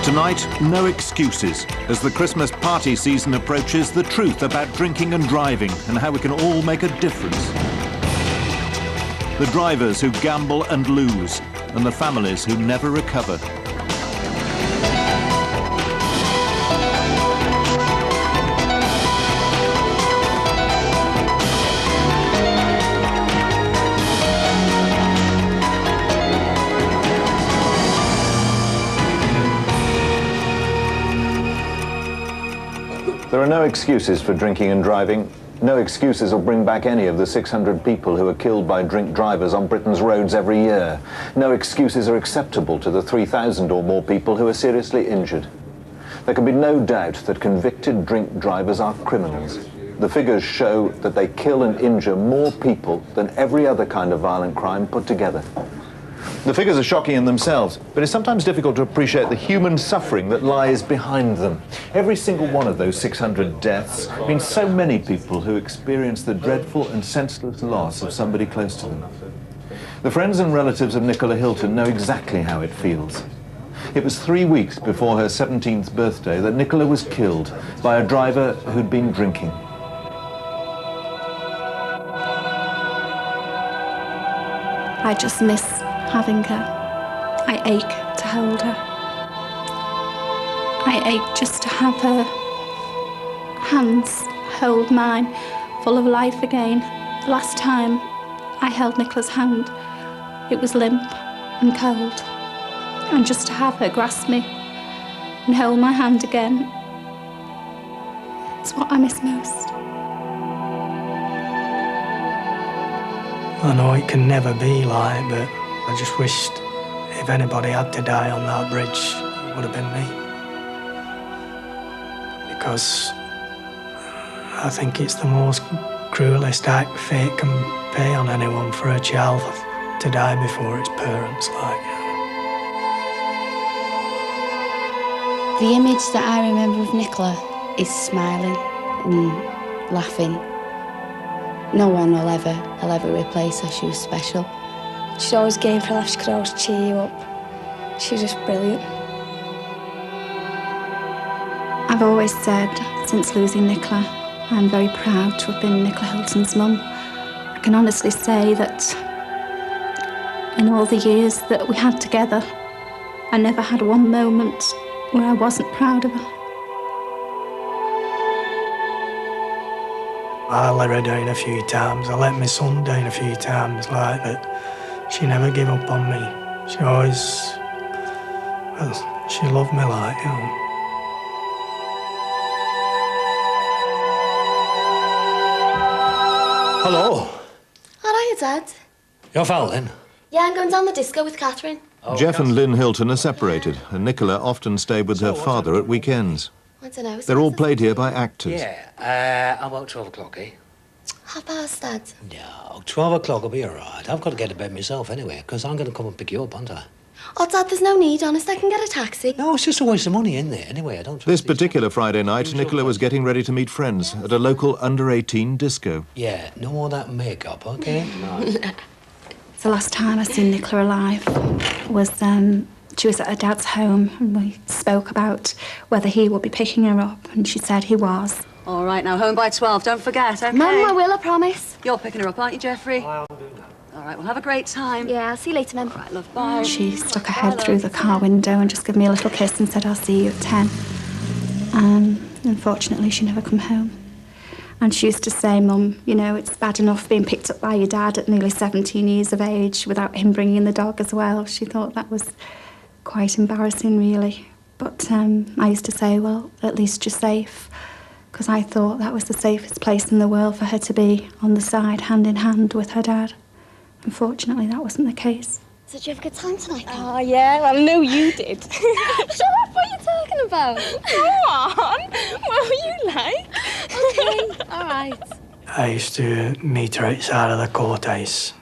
Tonight, no excuses. As the Christmas party season approaches, the truth about drinking and driving and how we can all make a difference. The drivers who gamble and lose, and the families who never recover. There are no excuses for drinking and driving. No excuses will bring back any of the 600 people who are killed by drink drivers on Britain's roads every year. No excuses are acceptable to the 3,000 or more people who are seriously injured. There can be no doubt that convicted drink drivers are criminals. The figures show that they kill and injure more people than every other kind of violent crime put together. The figures are shocking in themselves, but it's sometimes difficult to appreciate the human suffering that lies behind them. Every single one of those 600 deaths means so many people who experience the dreadful and senseless loss of somebody close to them. The friends and relatives of Nicola Hilton know exactly how it feels. It was 3 weeks before her 17th birthday that Nicola was killed by a driver who'd been drinking. I just miss having her. I ache to hold her. I ache just to have her hands hold mine, full of life again. Last time I held Nicola's hand, it was limp and cold. And just to have her grasp me and hold my hand again, it's what I miss most. I know it can never be like, but I just wished if anybody had to die on that bridge, it would have been me. Because I think it's the most cruelest act fate can pay on anyone for a child to die before its parents, like. The image that I remember of Nicola is smiling and laughing. No one will ever replace her. She was special. She'd always game for a laugh. She could always cheer you up. She was just brilliant. I've always said, since losing Nicola, I'm very proud to have been Nicola Hilton's mum. I can honestly say that in all the years that we had together, I never had one moment where I wasn't proud of her. I let her down a few times. I let my son down a few times like that. She never gave up on me. She always, well, she loved me like, you know. Hello. Hiya, Dad. You're Val, then? Yeah, I'm going down the disco with Catherine. Oh, Jeff and Lynn Hilton are separated, and Nicola often stayed with her father at weekends. I don't know. They're all played here by actors. Yeah, about 12 o'clock, eh? Half past, Dad. No, 12 o'clock will be all right. I've got to get to bed myself anyway, because I'm going to come and pick you up, aren't I? Oh, Dad, there's no need, honest. I can get a taxi. No, it's just a waste of money, isn't it? Anyway, I don't... This particular Friday night, Nicola was getting ready to meet friends at a local under-18 disco. Yeah, no more of that makeup, OK? Right. The last time I seen Nicola alive was, she was at her dad's home, and we spoke about whether he would be picking her up, and she said he was. All right, now, home by 12, don't forget, OK? Mum, I will, I promise. You're picking her up, aren't you, Jeffrey? I'll do that. All right, we'll have a great time. Yeah, I'll see you later, Mum. Right, love, bye. She stuck her head through the car window and just gave me a little kiss and said, I'll see you at 10. Unfortunately, she never come home. And she used to say, Mum, you know, it's bad enough being picked up by your dad at nearly 17 years of age without him bringing the dog as well. She thought that was quite embarrassing, really. But I used to say, well, at least you're safe, because I thought that was the safest place in the world for her to be, on the side, hand in hand with her dad. Unfortunately, that wasn't the case. So did you have a good time tonight, Cal? Oh, yeah, I know you did. Shut up, what are you talking about? Go on, what were you like? OK, all right. I used to meet her outside of the courthouse,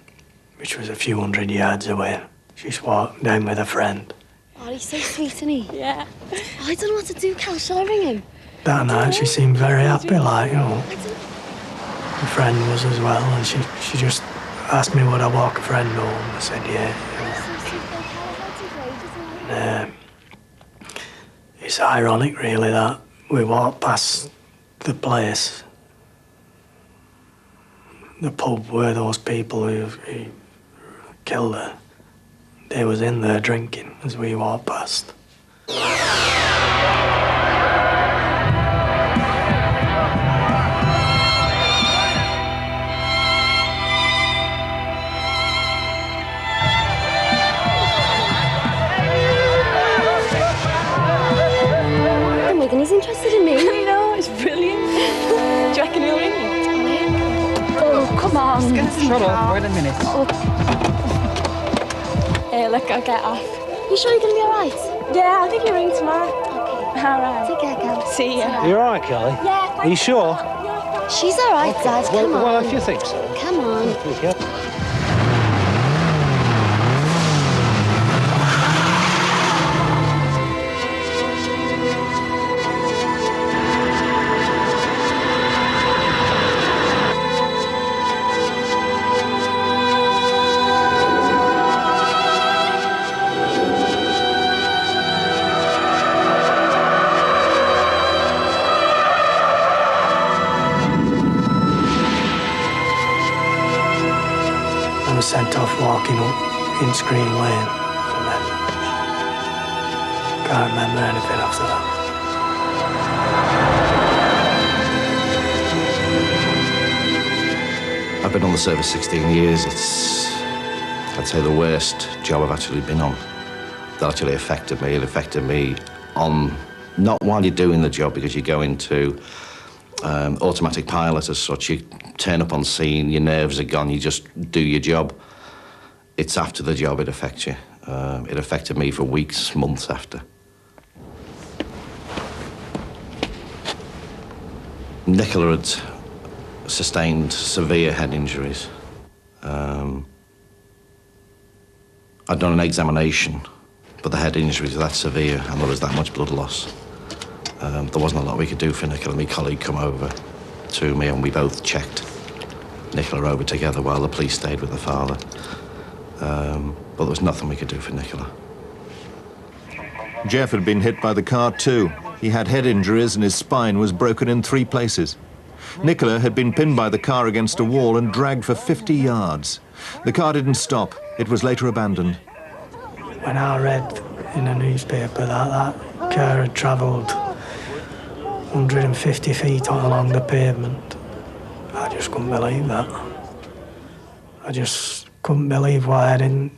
which was a few hundred yards away. She just walked down with a friend. Oh, he's so sweet, isn't he? Yeah. Oh, I don't know what to do, Cal. Shall I ring him? That night, she seemed very happy, like, you know. My friend was as well, and she just asked me would I walk a friend home. I said, yeah. It's ironic, really, that we walked past the place, the pub where those people who killed her, they was in there drinking as we walked past. He's interested in me. I know, it's brilliant. Do you reckon he'll ring you? Oh, come on. Shut up, wait a minute. Oh. Hey, look, I'll get off. You sure you're going to be all right? Yeah, I'll give you a ring tomorrow. Okay. All right. Take care, girl. See ya. You all right, Kelly? Yeah. Are you sure? She's all right, Dad. Come on. Well, if you think so. Come on. Yeah. I was sent off walking up Inchgreen Lane, and then can't remember anything after that. I've been on the service 16 years. It's, I'd say, the worst job I've actually been on. That actually affected me. It affected me on, not while you're doing the job, because you go into automatic pilot as such. You turn up on scene, your nerves are gone, you just do your job. It's after the job it affects you. It affected me for weeks, months after. Nicola had sustained severe head injuries. I'd done an examination, but the head injuries were that severe and there was that much blood loss. There wasn't a lot we could do for Nicola. My colleague come over to me and we both checked Nicola over together while the police stayed with the father. But there was nothing we could do for Nicola. Jeff had been hit by the car too. He had head injuries and his spine was broken in 3 places. Nicola had been pinned by the car against a wall and dragged for 50 yards. The car didn't stop. It was later abandoned. When I read in a newspaper that car had travelled 150 feet along the pavement, I just couldn't believe that. I just couldn't believe why I didn't,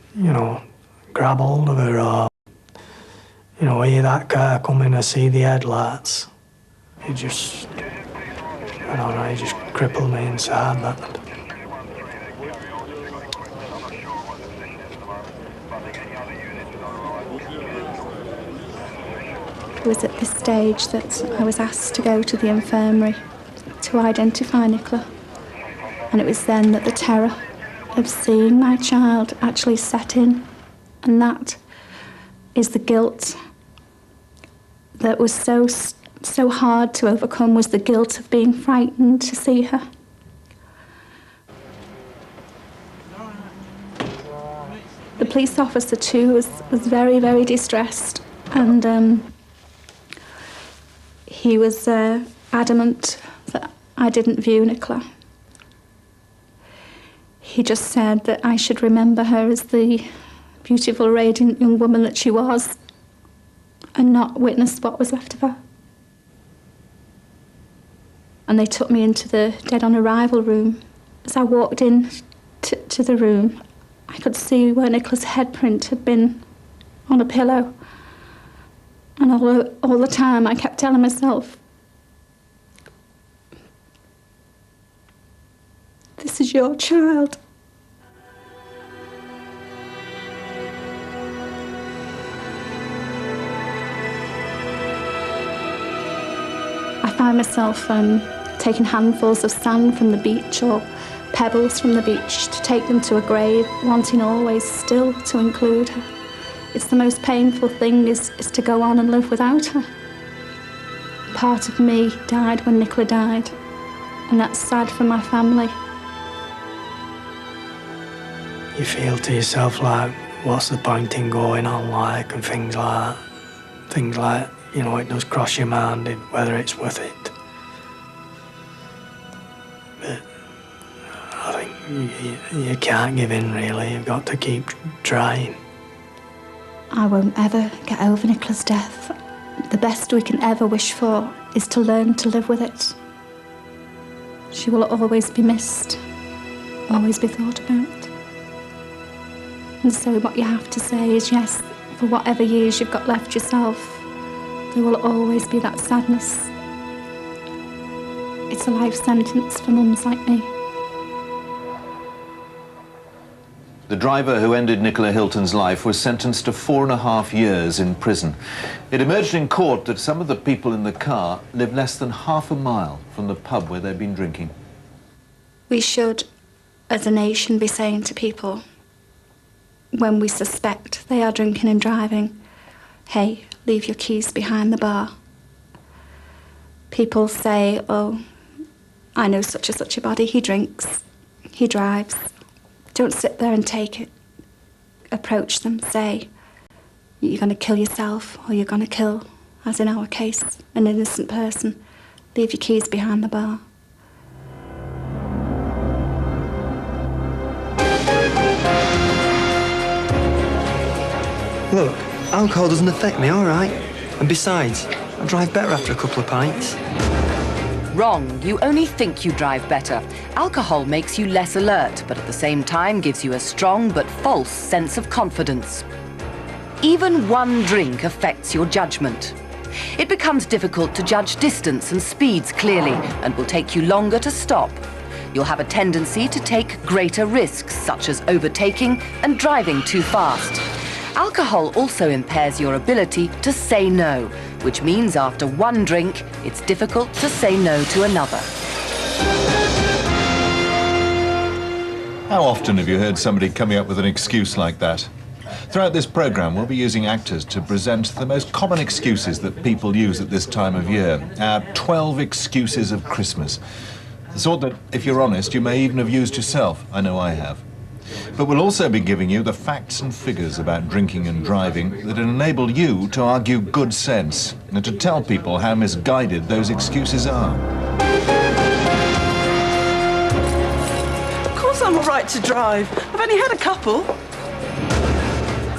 grab hold of her or, hear that car coming and see the headlights. It just, I don't know, it just crippled me inside, that. It was at this stage that I was asked to go to the infirmary to identify Nicola. And it was then that the terror of seeing my child actually set in. And that is the guilt that was so hard to overcome, was the guilt of being frightened to see her. The police officer too was very, very distressed, and he was adamant that I didn't view Nicola. He just said that I should remember her as the beautiful, radiant young woman that she was and not witness what was left of her. And they took me into the dead on arrival room. As I walked in to the room, I could see where Nicola's head print had been on a pillow. And all the time I kept telling myself, this is your child. I find myself taking handfuls of sand from the beach or pebbles from the beach to take them to a grave, wanting always still to include her. It's the most painful thing is to go on and live without her. Part of me died when Nicola died, and that's sad for my family. You feel to yourself like, what's the point in going on, like, and things like that. Things like, you know, it does cross your mind whether it's worth it. But I think you can't give in, really. You've got to keep trying. I won't ever get over Nicola's death. The best we can ever wish for is to learn to live with it. She will always be missed, always be thought about. And so what you have to say is, yes, for whatever years you've got left yourself, there will always be that sadness. It's a life sentence for mums like me. The driver who ended Nicola Hilton's life was sentenced to 4.5 years in prison. It emerged in court that some of the people in the car lived less than half a mile from the pub where they'd been drinking. We should, as a nation, be saying to people, when we suspect they are drinking and driving, hey, leave your keys behind the bar. People say, oh, I know such and such a body, he drinks, he drives. Don't sit there and take it. Approach them, say, you're going to kill yourself or you're going to kill, as in our case, an innocent person. Leave your keys behind the bar. Look, alcohol doesn't affect me, all right? And besides, I drive better after a couple of pints. Wrong. You only think you drive better. Alcohol makes you less alert, but at the same time gives you a strong but false sense of confidence. Even one drink affects your judgment. It becomes difficult to judge distance and speeds clearly, and will take you longer to stop. You'll have a tendency to take greater risks, such as overtaking and driving too fast. Alcohol also impairs your ability to say no, which means after one drink, it's difficult to say no to another. How often have you heard somebody coming up with an excuse like that? Throughout this programme, we'll be using actors to present the most common excuses that people use at this time of year. Our 12 excuses of Christmas. The sort that, if you're honest, you may even have used yourself. I know I have. But we'll also be giving you the facts and figures about drinking and driving that enable you to argue good sense and to tell people how misguided those excuses are. Of course I'm all right to drive. I've only had a couple.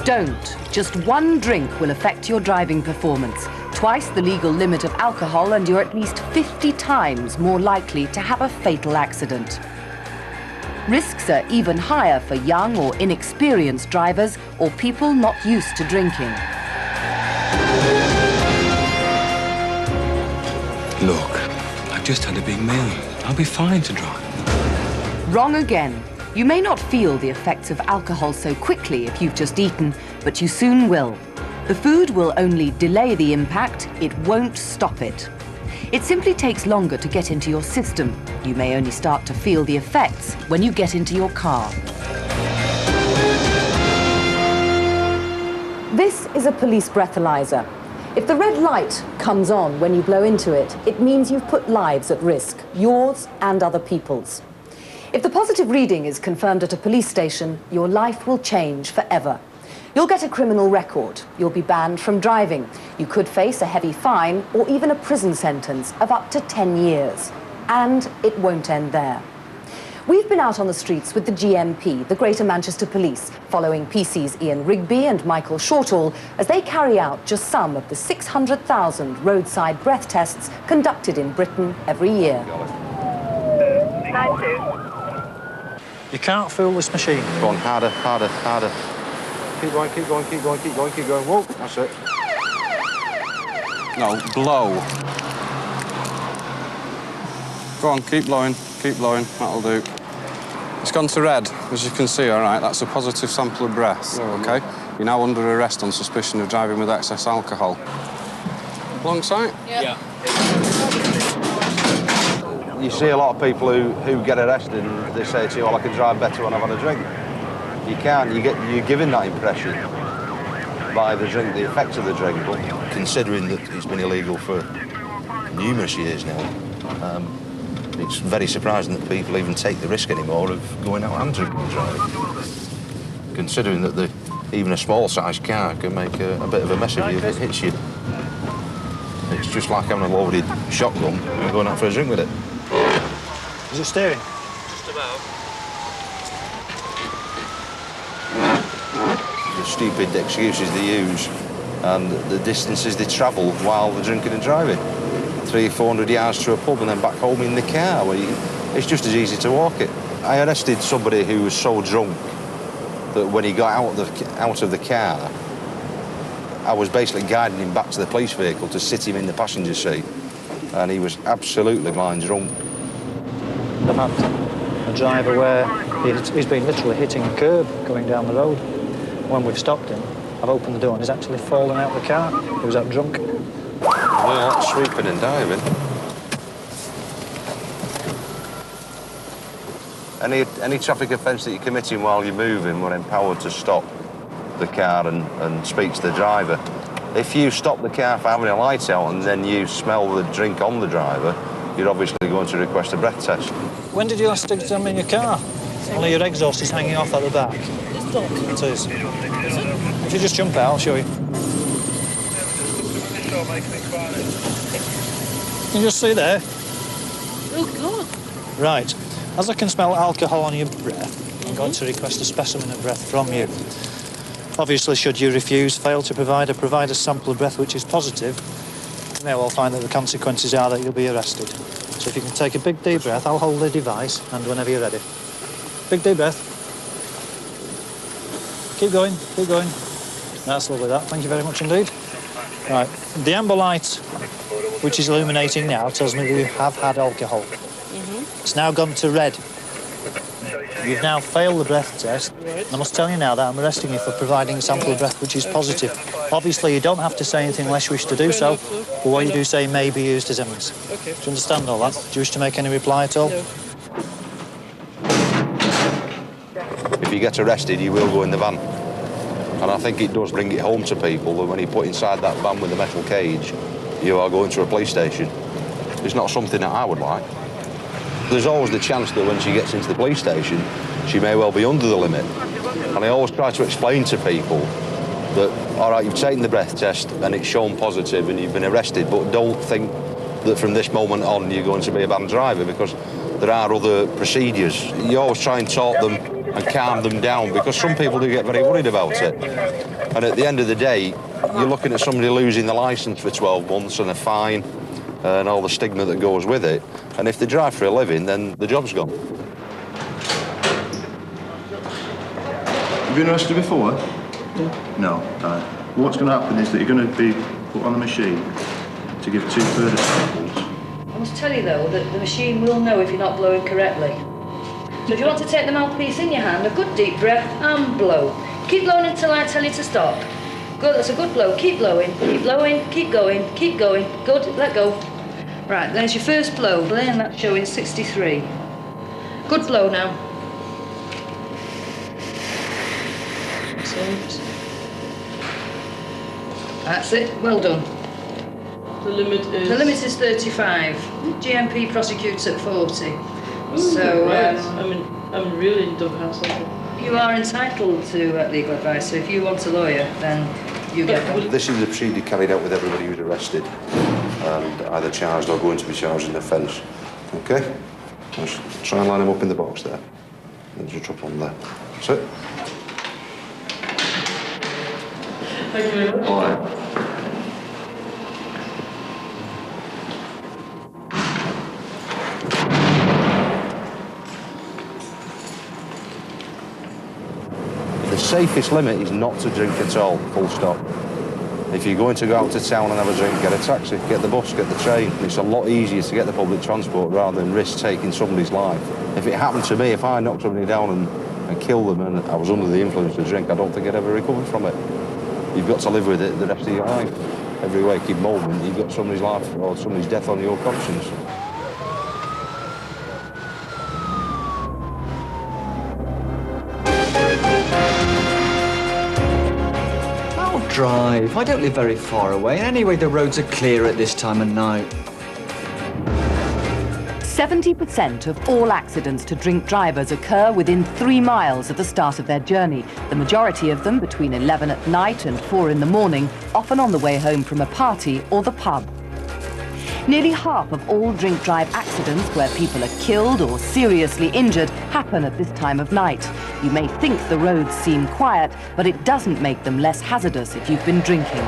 Don't. Just one drink will affect your driving performance. Twice the legal limit of alcohol, and you're at least 50 times more likely to have a fatal accident. Risks are even higher for young or inexperienced drivers or people not used to drinking. Look, I've just had a big meal. I'll be fine to drive. Wrong again. You may not feel the effects of alcohol so quickly if you've just eaten, but you soon will. The food will only delay the impact, it won't stop it. It simply takes longer to get into your system. You may only start to feel the effects when you get into your car. This is a police breathalyzer. If the red light comes on when you blow into it, it means you've put lives at risk, yours and other people's. If the positive reading is confirmed at a police station, your life will change forever. You'll get a criminal record. You'll be banned from driving. You could face a heavy fine or even a prison sentence of up to 10 years. And it won't end there. We've been out on the streets with the GMP, the Greater Manchester Police, following PC's Ian Rigby and Michael Shortall as they carry out just some of the 600,000 roadside breath tests conducted in Britain every year. You can't fool this machine. Go on, harder, harder, harder. Keep going, keep going, keep going, keep going, keep going. Whoa, that's it. No, blow. Go on, keep blowing, that'll do. It's gone to red, as you can see, all right, that's a positive sample of breath, OK? You're now under arrest on suspicion of driving with excess alcohol. Long sight? Yeah. You see a lot of people who get arrested and they say to you, well, I can drive better when I've had a drink. You can't, you're given that impression by the drink, the effects of the drink. But considering that it's been illegal for numerous years now, it's very surprising that people even take the risk anymore of going out and drinking and driving. Considering that even a small-sized car can make a bit of a mess of you if it hits you. It's just like having a loaded shotgun and going out for a drink with it. Is it steering? Just about. The stupid excuses they use and the distances they travel while they're drinking and driving. 300-400 yards to a pub and then back home in the car. It's just as easy to walk it. I arrested somebody who was so drunk that when he got out of the car, I was basically guiding him back to the police vehicle to sit him in the passenger seat. And he was absolutely blind drunk. I've had a driver where he's been literally hitting a curb going down the road. When we've stopped him, I've opened the door and he's actually fallen out of the car. He was out drunk. Yeah, that's sweeping and diving. Any traffic offence that you're committing while you're moving, we're empowered to stop the car and speak to the driver. If you stop the car for having a light out and then you smell the drink on the driver, you're obviously going to request a breath test. When did you last examine your car? Only your exhaust is hanging off at the back. It is. If you just jump out, I'll show you. Can you just see there? Oh, God. Right. As I can smell alcohol on your breath, I'm going to request a specimen of breath from you. Obviously, should you fail to provide a sample of breath which is positive, you may well find that the consequences are that you'll be arrested. So if you can take a big deep breath, I'll hold the device, and whenever you're ready. Big deep breath. Keep going, keep going. That's lovely, that. Thank you very much indeed. Right, the amber light, which is illuminating now, tells me that you have had alcohol. It's now gone to red. You've now failed the breath test. I must tell you now that I'm arresting you for providing a sample of breath which is positive. Obviously, you don't have to say anything unless you wish to do so, but what you do say may be used as evidence. Do you understand all that? Do you wish to make any reply at all? If you get arrested, you will go in the van. And I think it does bring it home to people that when you put inside that van with the metal cage, you are going to a police station. It's not something that I would like. There's always the chance that when she gets into the police station, she may well be under the limit. And I always try to explain to people that, all right, you've taken the breath test and it's shown positive and you've been arrested, but don't think that from this moment on you're going to be a banned driver, because there are other procedures. You always try and talk them and calm them down, because some people do get very worried about it. And at the end of the day, you're looking at somebody losing the licence for 12 months and a fine and all the stigma that goes with it. And if they drive for a living, then the job's gone. Have you been arrested before? No. Right. What's going to happen is that you're going to be put on the machine to give 2 further samples. I must tell you, though, that the machine will know if you're not blowing correctly. So if you want to take the mouthpiece in your hand, a good deep breath and blow. Keep blowing until I tell you to stop. Good, that's a good blow. Keep blowing, keep going, keep going. Good, let go. Right, there's your first blow, Blaine, that's showing 63. Good blow now. Excellent. That's it, well done. The limit is? The limit is 35. GMP prosecutes at 40. Ooh, so, right. I'm really don't have something. You are entitled to legal advice, so if you want a lawyer, then you get one. This is the procedure carried out with everybody who's arrested and either charged or going to be charged in offence. Okay? Just try and line them up in the box there. And just drop on there. That's it. Thank you very much. All right. The safest limit is not to drink at all, full stop. If you're going to go out to town and have a drink, get a taxi, get the bus, get the train. It's a lot easier to get the public transport rather than risk taking somebody's life. If it happened to me, if I knocked somebody down and killed them and I was under the influence of drink, I don't think I'd ever recover from it. You've got to live with it the rest of your life. Every waking moment, you've got somebody's life or somebody's death on your conscience. Drive. I don't live very far away, and anyway, the roads are clear at this time of night. 70% of all accidents to drink drivers occur within 3 miles of the start of their journey, the majority of them between 11 at night and 4 in the morning, often on the way home from a party or the pub. Nearly half of all drink-drive accidents where people are killed or seriously injured happen at this time of night. You may think the roads seem quiet, but it doesn't make them less hazardous if you've been drinking.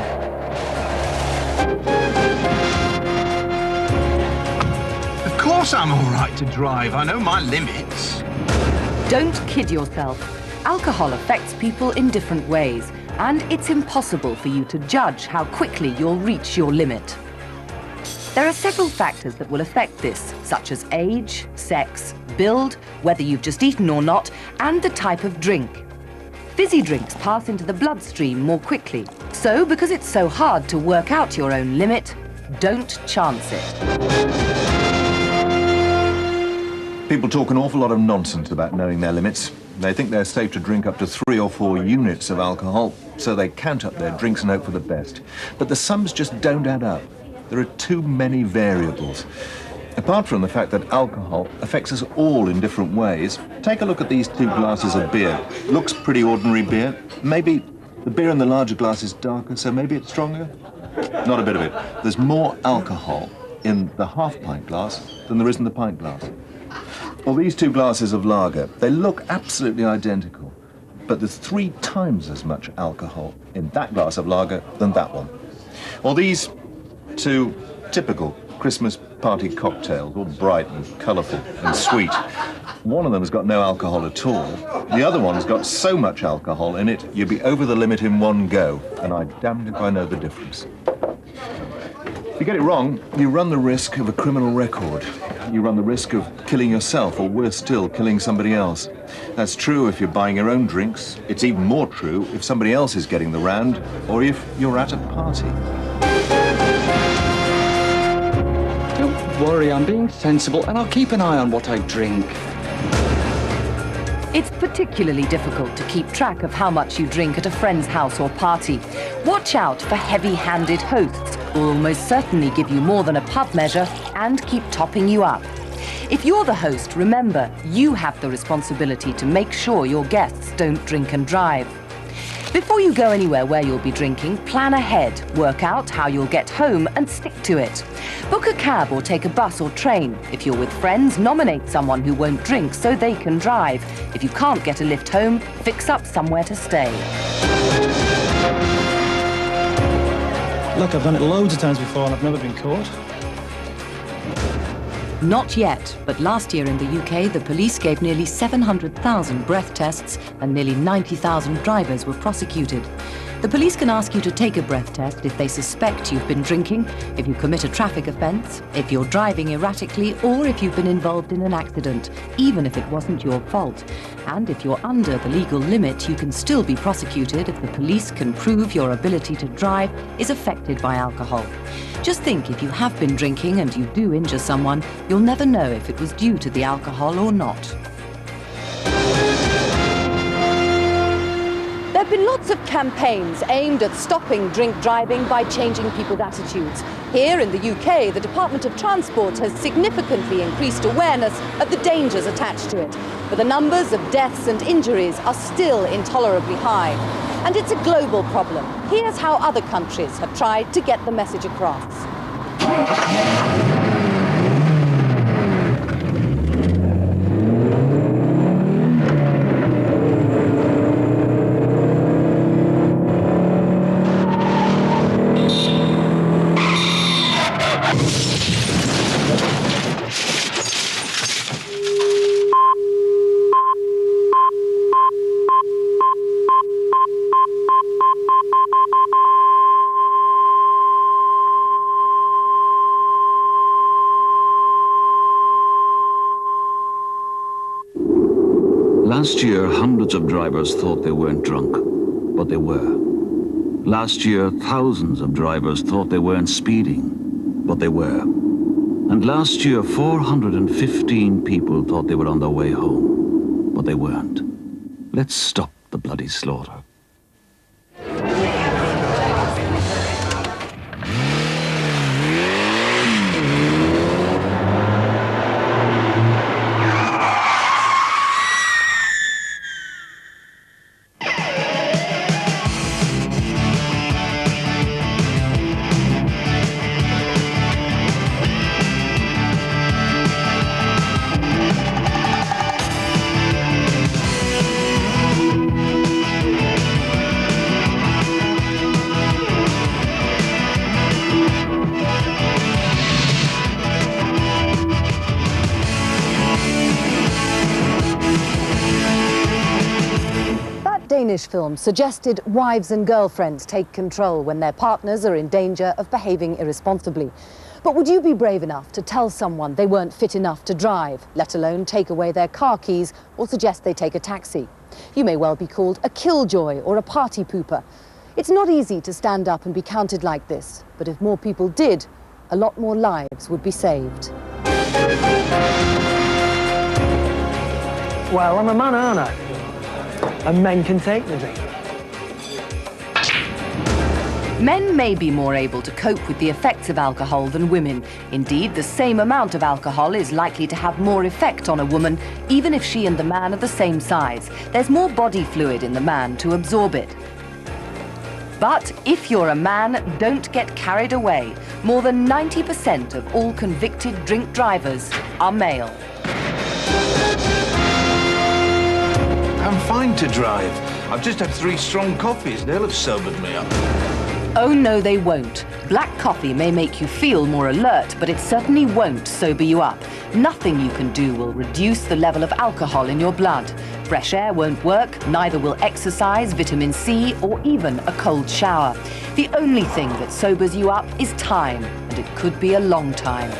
Of course I'm all right to drive. I know my limits. Don't kid yourself. Alcohol affects people in different ways, and it's impossible for you to judge how quickly you'll reach your limit. There are several factors that will affect this, such as age, sex, build, whether you've just eaten or not, and the type of drink. Fizzy drinks pass into the bloodstream more quickly. So, because it's so hard to work out your own limit, don't chance it. People talk an awful lot of nonsense about knowing their limits. They think they're safe to drink up to 3 or 4 units of alcohol, so they count up their drinks and hope for the best. But the sums just don't add up. There are too many variables. Apart from the fact that alcohol affects us all in different ways, take a look at these 2 glasses of beer. Looks pretty ordinary beer. Maybe the beer in the larger glass is darker, so maybe it's stronger? Not a bit of it. There's more alcohol in the half-pint glass than there is in the pint glass. Well, these 2 glasses of lager, they look absolutely identical, but there's 3 times as much alcohol in that glass of lager than that one. Or these 2 typical Christmas party cocktails, all bright and colourful and sweet. One of them has got no alcohol at all. The other one's got so much alcohol in it, you'd be over the limit in one go, and I'm damned if I know the difference. If you get it wrong, you run the risk of a criminal record. You run the risk of killing yourself, or worse still, killing somebody else. That's true if you're buying your own drinks. It's even more true if somebody else is getting the round, or if you're at a party. Don't worry, I'm being sensible, and I'll keep an eye on what I drink. It's particularly difficult to keep track of how much you drink at a friend's house or party. Watch out for heavy-handed hosts who will almost certainly give you more than a pub measure and keep topping you up. If you're the host, remember, you have the responsibility to make sure your guests don't drink and drive. Before you go anywhere where you'll be drinking, plan ahead, work out how you'll get home and stick to it. Book a cab or take a bus or train. If you're with friends, nominate someone who won't drink so they can drive. If you can't get a lift home, fix up somewhere to stay. Look, I've done it loads of times before and I've never been caught. Not yet, but last year in the UK, the police gave nearly 700,000 breath tests and nearly 90,000 drivers were prosecuted. The police can ask you to take a breath test if they suspect you've been drinking, if you commit a traffic offence, if you're driving erratically, or if you've been involved in an accident, even if it wasn't your fault. And if you're under the legal limit, you can still be prosecuted if the police can prove your ability to drive is affected by alcohol. Just think, if you have been drinking and you do injure someone, you'll never know if it was due to the alcohol or not. There have been lots of campaigns aimed at stopping drink driving by changing people's attitudes. Here in the UK, the Department of Transport has significantly increased awareness of the dangers attached to it. But the numbers of deaths and injuries are still intolerably high. And it's a global problem. Here's how other countries have tried to get the message across. Last year, hundreds of drivers thought they weren't drunk, but they were. Last year, thousands of drivers thought they weren't speeding, but they were. And last year, 415 people thought they were on their way home, but they weren't. Let's stop the bloody slaughter. film suggested wives and girlfriends take control when their partners are in danger of behaving irresponsibly. But would you be brave enough to tell someone they weren't fit enough to drive, let alone take away their car keys or suggest they take a taxi? You may well be called a killjoy or a party pooper. It's not easy to stand up and be counted like this, but if more people did, a lot more lives would be saved. Well, I'm a man, aren't I? And men can take the drink. Men may be more able to cope with the effects of alcohol than women. Indeed, the same amount of alcohol is likely to have more effect on a woman, even if she and the man are the same size. There's more body fluid in the man to absorb it. But if you're a man, don't get carried away. More than 90% of all convicted drink drivers are male. I'm fine to drive. I've just had 3 strong coffees. They'll have sobered me up. Oh, no, they won't. Black coffee may make you feel more alert, but it certainly won't sober you up. Nothing you can do will reduce the level of alcohol in your blood. Fresh air won't work, neither will exercise, vitamin C, or even a cold shower. The only thing that sobers you up is time, and it could be a long time.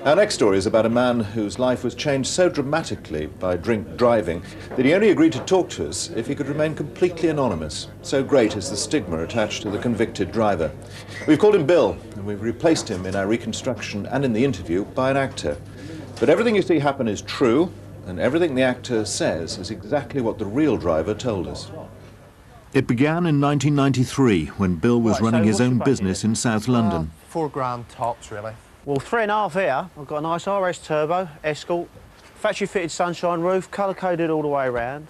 Our next story is about a man whose life was changed so dramatically by drink driving that he only agreed to talk to us if he could remain completely anonymous. So great is the stigma attached to the convicted driver. We've called him Bill, and we've replaced him in our reconstruction and in the interview by an actor. But everything you see happen is true, and everything the actor says is exactly what the real driver told us. It began in 1993 when Bill was running his own business in South London. £4 tops, really. Well, 3.5 here. I've got a nice RS Turbo, Escort, factory-fitted sunshine roof, colour-coded all the way around,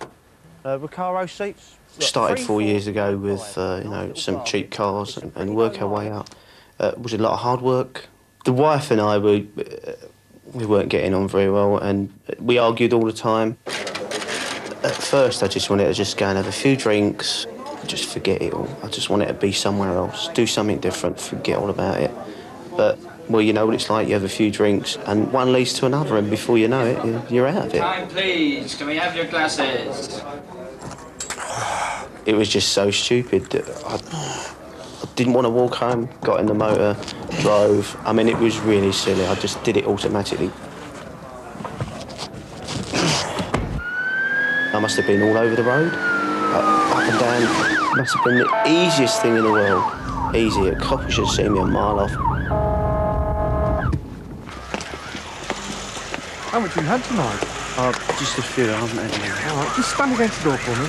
Recaro seats. Started 4 years ago with, you know, some cheap cars and work our way up. It was a lot of hard work. The wife and I, we weren't getting on very well, and we argued all the time. At first, I just wanted to just go and have a few drinks, just forget it all. I just wanted to be somewhere else, do something different, forget all about it. But well, you know what it's like, you have a few drinks and one leads to another, and before you know it, you're out of it. Time, please. Can we have your glasses? It was just so stupid that I didn't want to walk home, got in the motor, drove. I mean, it was really silly. I just did it automatically. I must have been all over the road, up and down. It must have been the easiest thing in the world. Easy. A cop should have seen me a mile off. How much have you had tonight? Just a few, I haven't had any. All right, just stand against the door for me.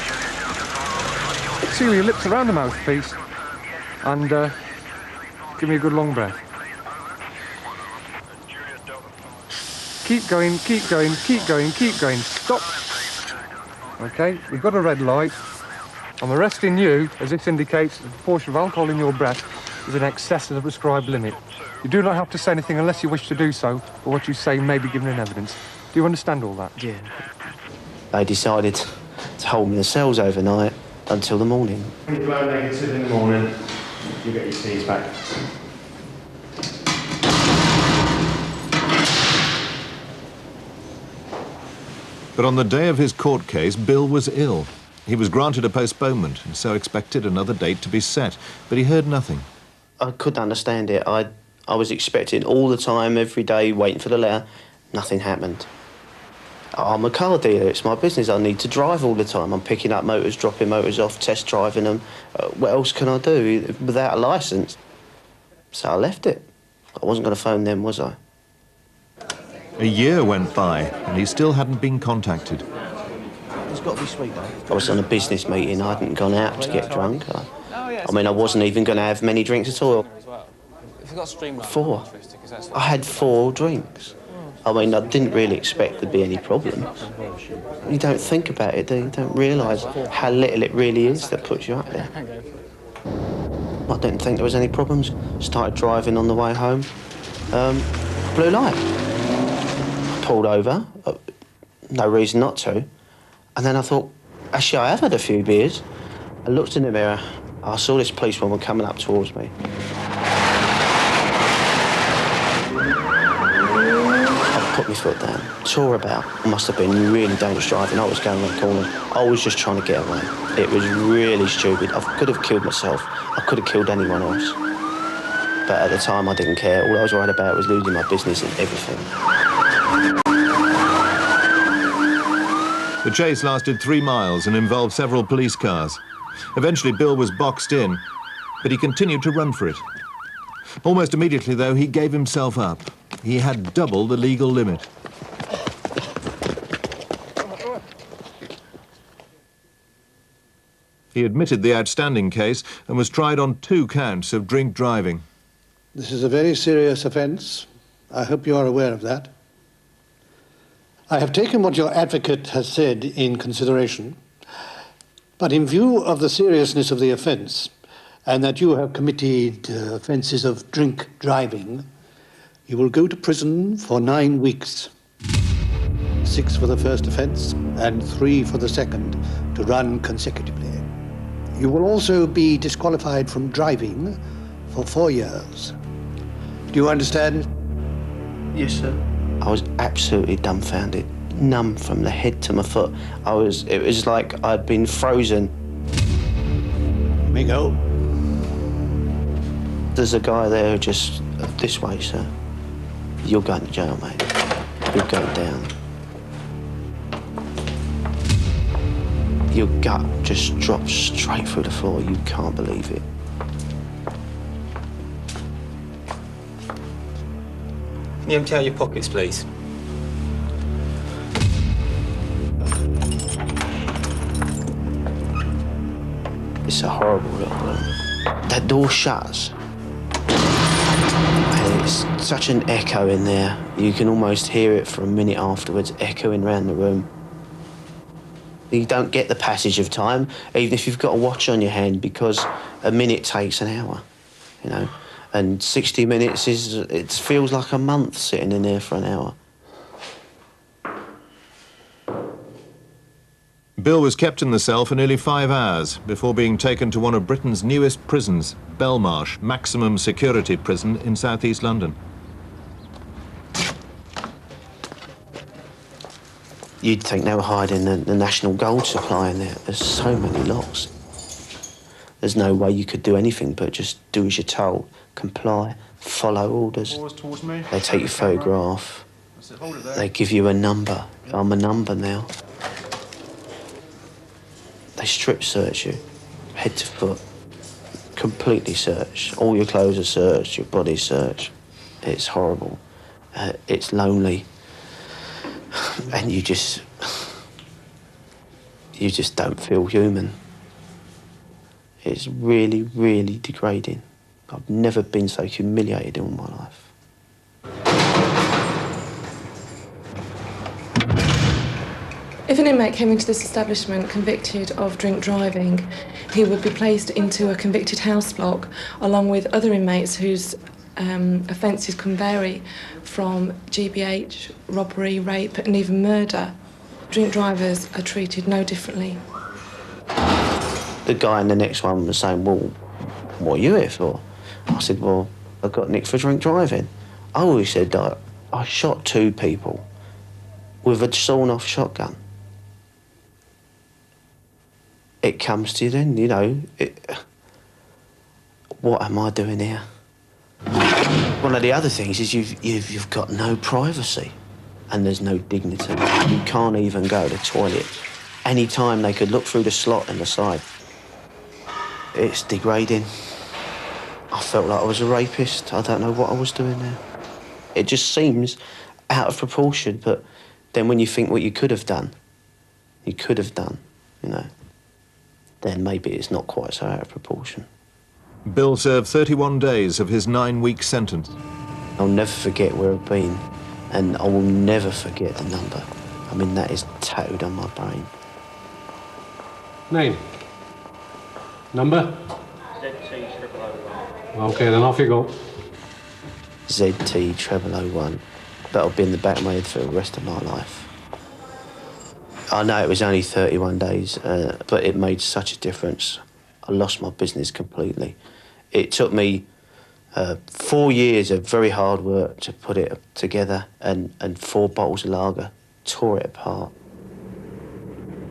Seal your lips around the mouthpiece and give me a good long breath. Keep going, keep going, keep going, keep going. Stop. OK, we've got a red light. I'm arresting you, as this indicates the proportion of alcohol in your breath is in excess of the prescribed limit. You do not have to say anything unless you wish to do so, or what you say may be given in evidence. Do you understand all that? Yeah. They decided to hold me in the cells overnight until the morning. When you blow negative in the morning, you get your keys back. But on the day of his court case, Bill was ill. He was granted a postponement and so expected another date to be set, but he heard nothing. I couldn't understand it. I was expecting all the time, every day, waiting for the letter. Nothing happened. I'm a car dealer, it's my business. I need to drive all the time. I'm picking up motors, dropping motors off, test driving them. What else can I do without a licence? So I left it. I wasn't going to phone them, was I? A year went by and he still hadn't been contacted. It's got to be sweet, though. I was on a business meeting. I hadn't gone out to get drunk. I mean, I wasn't even going to have many drinks at all. 4. I had 4 drinks. I mean, I didn't really expect there'd be any problems. You don't think about it, do you? You don't realise how little it really is that puts you up there. I didn't think there was any problems. Started driving on the way home. Blue light. Pulled over. No reason not to. And then I thought, actually, I have had a few beers. I looked in the mirror. I saw this policewoman coming up towards me. I put my foot down, tore about. Must have been really dangerous driving. I was going around corners. I was just trying to get away. It was really stupid. I could have killed myself. I could have killed anyone else. But at the time, I didn't care. All I was worried about was losing my business and everything. The chase lasted 3 miles and involved several police cars. Eventually, Bill was boxed in, but he continued to run for it. Almost immediately, though, he gave himself up. He had double the legal limit. He admitted the outstanding case and was tried on 2 counts of drink driving. This is a very serious offence. I hope you are aware of that. I have taken what your advocate has said in consideration, but in view of the seriousness of the offence and that you have committed offences of drink driving, you will go to prison for 9 weeks. 6 for the first offence and 3 for the second, to run consecutively. You will also be disqualified from driving for 4 years. Do you understand? Yes, sir. I was absolutely dumbfounded, numb from the head to my foot. It was like I'd been frozen. You may go. There's a guy there just this way, sir. You're going to jail, mate. You're going down. Your gut just drops straight through the floor. You can't believe it. Can you empty out your pockets, please? It's a horrible little room. That door shuts. And it's such an echo in there. You can almost hear it for a minute afterwards, echoing around the room. You don't get the passage of time, even if you've got a watch on your hand, because a minute takes an hour, you know? And 60 minutes it feels like a month sitting in there for an hour. Bill was kept in the cell for nearly 5 hours before being taken to one of Britain's newest prisons, Belmarsh Maximum Security Prison in southeast London. You'd think they were hiding the national gold supply in there. There's so many locks. There's no way you could do anything but just do as you're told, comply, follow orders. They take your photograph. They give you a number. I'm a number now. They strip search you, head to foot, completely searched. All your clothes are searched, your body's searched. It's horrible. It's lonely. And you just don't feel human. It's really, really degrading. I've never been so humiliated in all my life. If an inmate came into this establishment convicted of drink driving, he would be placed into a convicted house block along with other inmates whose offences can vary from GBH, robbery, rape and even murder. Drink drivers are treated no differently. The guy in the next one was saying, well, what are you here for? I said, well, I got nicked for drink driving. Oh, he said, I shot 2 people with a sawn-off shotgun. It comes to you then, you know, what am I doing here? One of the other things is you've got no privacy and there's no dignity. You can't even go to the toilet. Any time they could look through the slot in the side. It's degrading. I felt like I was a rapist. I don't know what I was doing there. It just seems out of proportion, but then when you think what you could have done, you know, then maybe it's not quite so out of proportion. Bill served 31 days of his 9-week sentence. I'll never forget where I've been, and I will never forget the number. I mean, that is tattooed on my brain. Name? Number? OK, then off you go. ZT0001. That'll be in the back of my head for the rest of my life. I know it was only 31 days, but it made such a difference. I lost my business completely. It took me 4 years of very hard work to put it together, and 4 bottles of lager tore it apart.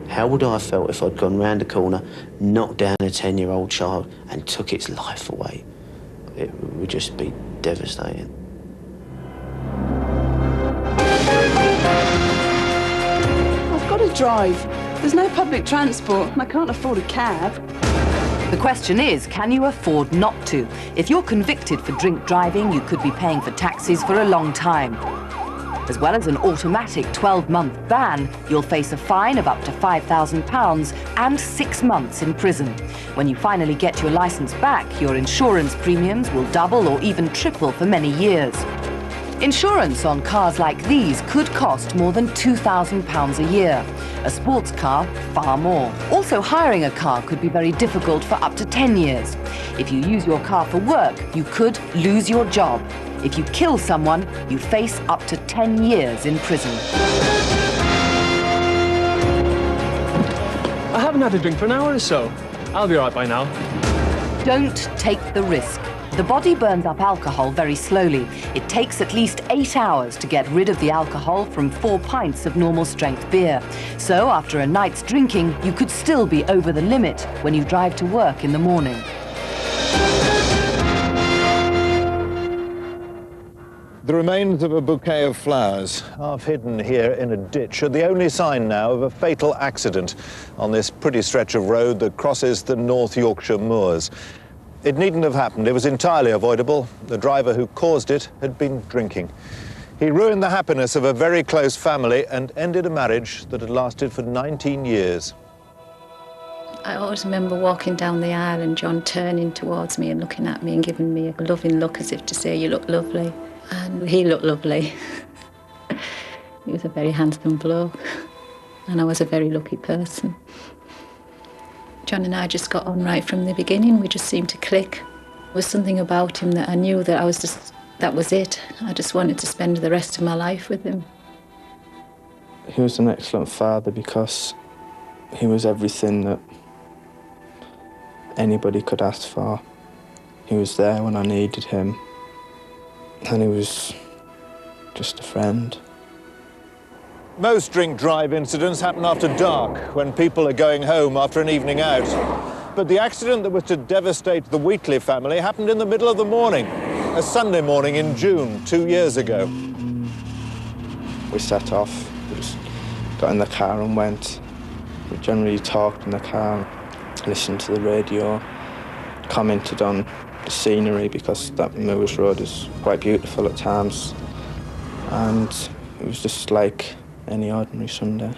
How would I have felt if I'd gone round the corner, knocked down a 10-year-old child and took its life away? It would just be devastating. I've got to drive. There's no public transport and I can't afford a cab. The question is, can you afford not to? If you're convicted for drink driving, you could be paying for taxis for a long time. As well as an automatic 12-month ban, you'll face a fine of up to £5,000 and 6 months in prison. When you finally get your licence back, your insurance premiums will double or even triple for many years. Insurance on cars like these could cost more than £2,000 a year. A sports car, far more. Also, hiring a car could be very difficult for up to 10 years. If you use your car for work, you could lose your job. If you kill someone, you face up to 10 years in prison. I haven't had a drink for an hour or so. I'll be all right by now. Don't take the risk. The body burns up alcohol very slowly. It takes at least 8 hours to get rid of the alcohol from 4 pints of normal strength beer. So after a night's drinking, you could still be over the limit when you drive to work in the morning. The remains of a bouquet of flowers, half hidden here in a ditch, are the only sign now of a fatal accident on this pretty stretch of road that crosses the North Yorkshire moors. It needn't have happened. It was entirely avoidable. The driver who caused it had been drinking. He ruined the happiness of a very close family and ended a marriage that had lasted for 19 years. I always remember walking down the aisle and John turning towards me and looking at me and giving me a loving look as if to say, "You look lovely." And he looked lovely. He was a very handsome bloke, and I was a very lucky person. John and I just got on right from the beginning. We just seemed to click. There was something about him that I knew that that was it. I just wanted to spend the rest of my life with him. He was an excellent father because he was everything that anybody could ask for. He was there when I needed him. And he was just a friend. Most drink drive incidents happen after dark, when people are going home after an evening out. But the accident that was to devastate the Wheatley family happened in the middle of the morning, a Sunday morning in June 2 years ago. We set off, we just got in the car and went. We generally talked in the car, listened to the radio, commented on the scenery because that Moors Road is quite beautiful at times, and it was just like any ordinary Sunday.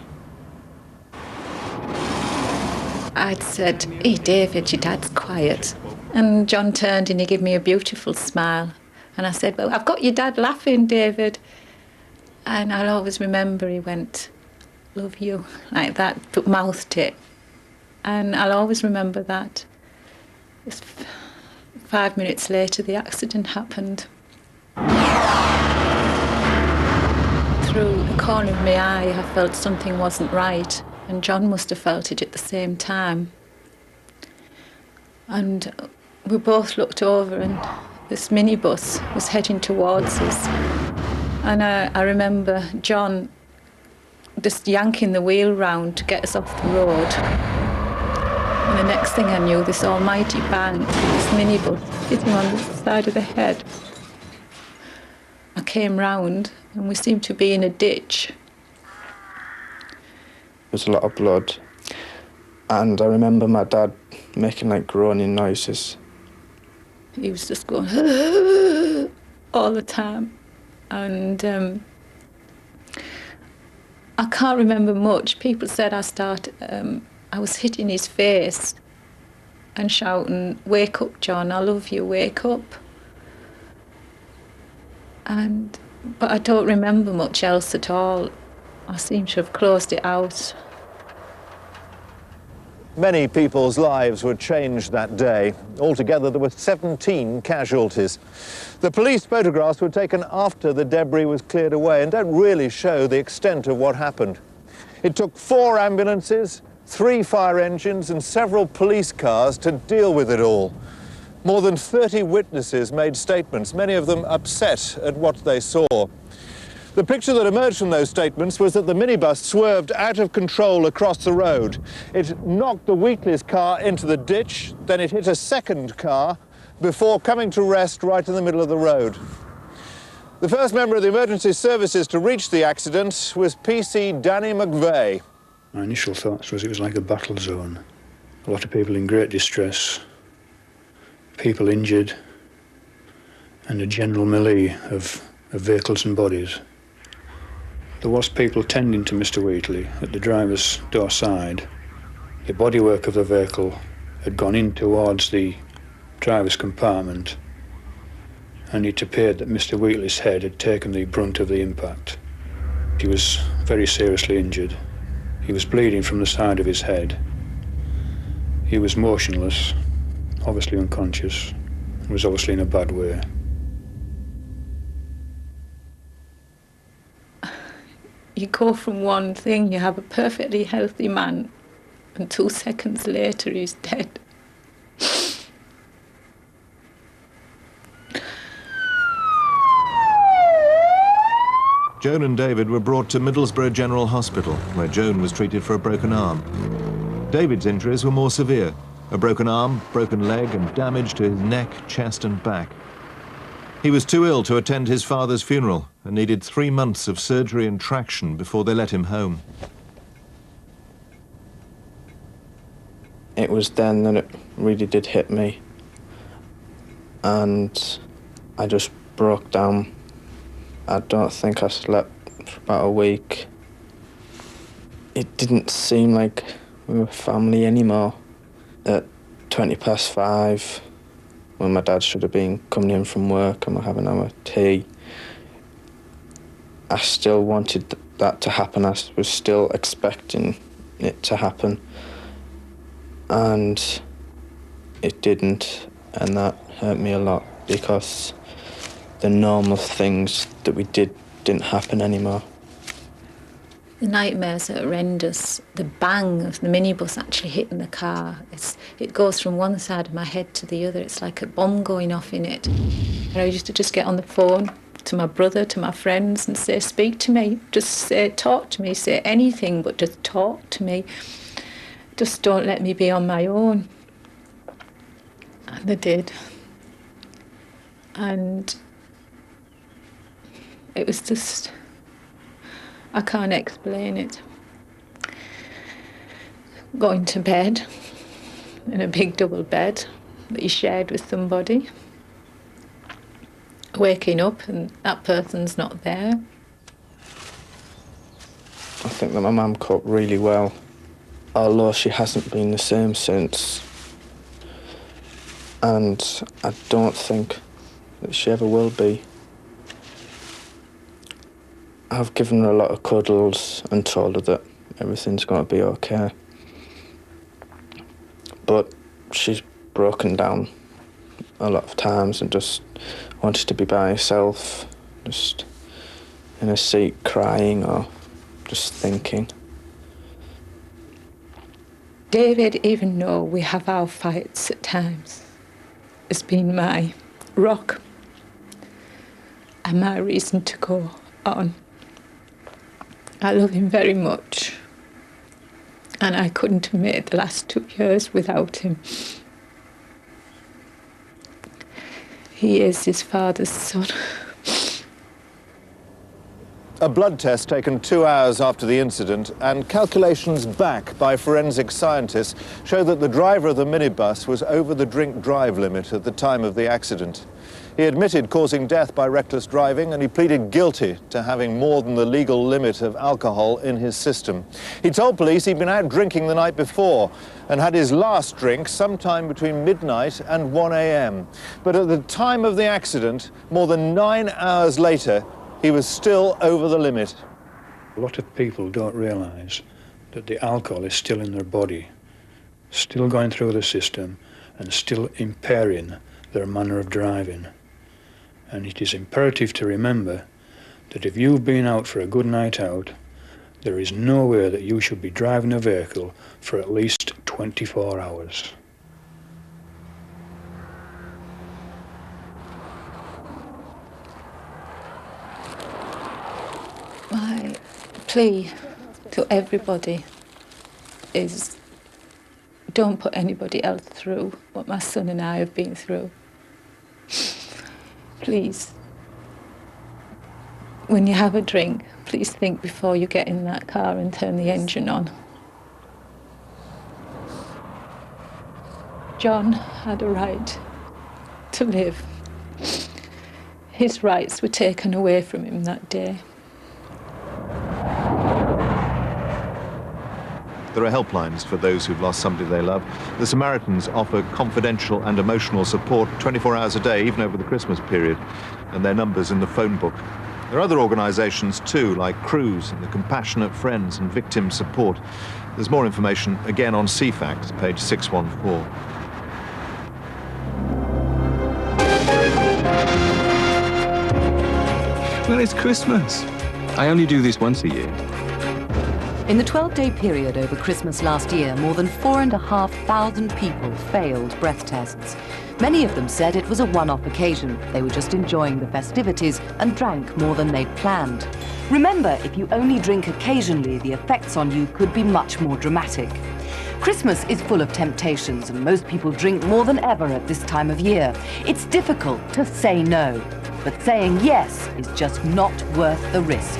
I'd said, "Hey David, your dad's quiet." And John turned and he gave me a beautiful smile. And I said, "Well, I've got your dad laughing, David." And I'll always remember he went, "Love you," like that, but mouthed it. And I'll always remember that. 5 minutes later, the accident happened. Through the corner of my eye, I felt something wasn't right, and John must have felt it at the same time. And we both looked over, and this minibus was heading towards us. And I remember John just yanking the wheel round to get us off the road. And the next thing I knew, this almighty bang, this minibus hit him on the side of the head. I came round and we seemed to be in a ditch. There was a lot of blood, and I remember my dad making like groaning noises. He was just going all the time. And I can't remember much. People said I was hitting his face and shouting, "Wake up, John, I love you, wake up." But I don't remember much else at all. I seem to have closed it out. Many people's lives were changed that day. Altogether, there were 17 casualties. The police photographs were taken after the debris was cleared away and don't really show the extent of what happened. It took 4 ambulances, 3 fire engines and several police cars to deal with it all. More than 30 witnesses made statements, many of them upset at what they saw. The picture that emerged from those statements was that the minibus swerved out of control across the road. It knocked the Wheatley's car into the ditch, then it hit a second car before coming to rest right in the middle of the road. The first member of the emergency services to reach the accident was PC Danny McVeigh. My initial thoughts was it was like a battle zone. A lot of people in great distress, people injured, and a general melee of vehicles and bodies. There was people tending to Mr. Wheatley at the driver's door side. The bodywork of the vehicle had gone in towards the driver's compartment, and it appeared that Mr. Wheatley's head had taken the brunt of the impact. He was very seriously injured. He was bleeding from the side of his head. He was motionless, obviously unconscious, and was obviously in a bad way. You go from one thing, you have a perfectly healthy man, and 2 seconds later he's dead. Joan and David were brought to Middlesbrough General Hospital, where Joan was treated for a broken arm. David's injuries were more severe: a broken arm, broken leg, and damage to his neck, chest and back. He was too ill to attend his father's funeral and needed 3 months of surgery and traction before they let him home. It was then that it really did hit me, and I just broke down. I don't think I slept for about a week. It didn't seem like we were family anymore. At 5:20, when my dad should have been coming in from work and we're having our tea, I still wanted that to happen. I was still expecting it to happen. And it didn't, and that hurt me a lot because the normal things that we did didn't happen anymore. The nightmares are horrendous. The bang of the minibus actually hitting the car, it goes from one side of my head to the other. It's like a bomb going off in it. And I used to just get on the phone to my brother, to my friends, and say, speak to me. Just say, talk to me, say anything, but just talk to me. Just don't let me be on my own. And they did. And it was just, I can't explain it. Going to bed in a big double bed that you shared with somebody. Waking up and that person's not there. I think that my mum coped really well, although she hasn't been the same since. And I don't think that she ever will be. I've given her a lot of cuddles and told her that everything's going to be okay. But she's broken down a lot of times and just wanted to be by herself, just in a seat crying or just thinking. David, even though we have our fights at times, has been my rock and my reason to go on. I love him very much, and I couldn't have made the last 2 years without him. He is his father's son. A blood test taken 2 hours after the incident and calculations back by forensic scientists show that the driver of the minibus was over the drink-drive limit at the time of the accident. He admitted causing death by reckless driving and he pleaded guilty to having more than the legal limit of alcohol in his system. He told police he'd been out drinking the night before and had his last drink sometime between midnight and 1 a.m. But at the time of the accident, more than 9 hours later, he was still over the limit. A lot of people don't realise that the alcohol is still in their body, still going through the system and still impairing their manner of driving. And it is imperative to remember that if you've been out for a good night out, there is no way that you should be driving a vehicle for at least 24 hours. plea to everybody is don't put anybody else through what my son and I have been through. Please, when you have a drink, please think before you get in that car and turn the engine on. John had a right to live. His rights were taken away from him that day. There are helplines for those who've lost somebody they love. The Samaritans offer confidential and emotional support 24 hours a day, even over the Christmas period, and their number's in the phone book. There are other organisations too, like Cruise and the Compassionate Friends and Victim Support. There's more information, again, on CFACT, page 614. Well, it's Christmas. I only do this once a year. In the 12-day period over Christmas last year, more than 4,500 people failed breath tests. Many of them said it was a one-off occasion. They were just enjoying the festivities and drank more than they'd planned. Remember, if you only drink occasionally, the effects on you could be much more dramatic. Christmas is full of temptations, and most people drink more than ever at this time of year. It's difficult to say no, but saying yes is just not worth the risk.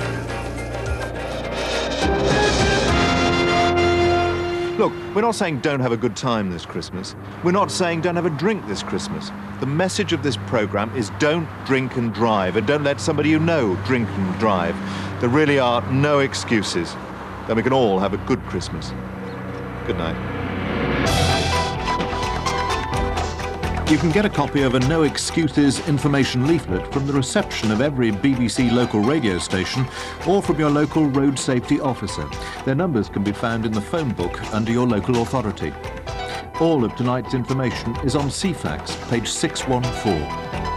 Look, we're not saying don't have a good time this Christmas. We're not saying don't have a drink this Christmas. The message of this programme is don't drink and drive, and don't let somebody you know drink and drive. There really are no excuses. Then we can all have a good Christmas. Good night. You can get a copy of a No Excuses information leaflet from the reception of every BBC local radio station or from your local road safety officer. Their numbers can be found in the phone book under your local authority. All of tonight's information is on CFAX, page 614.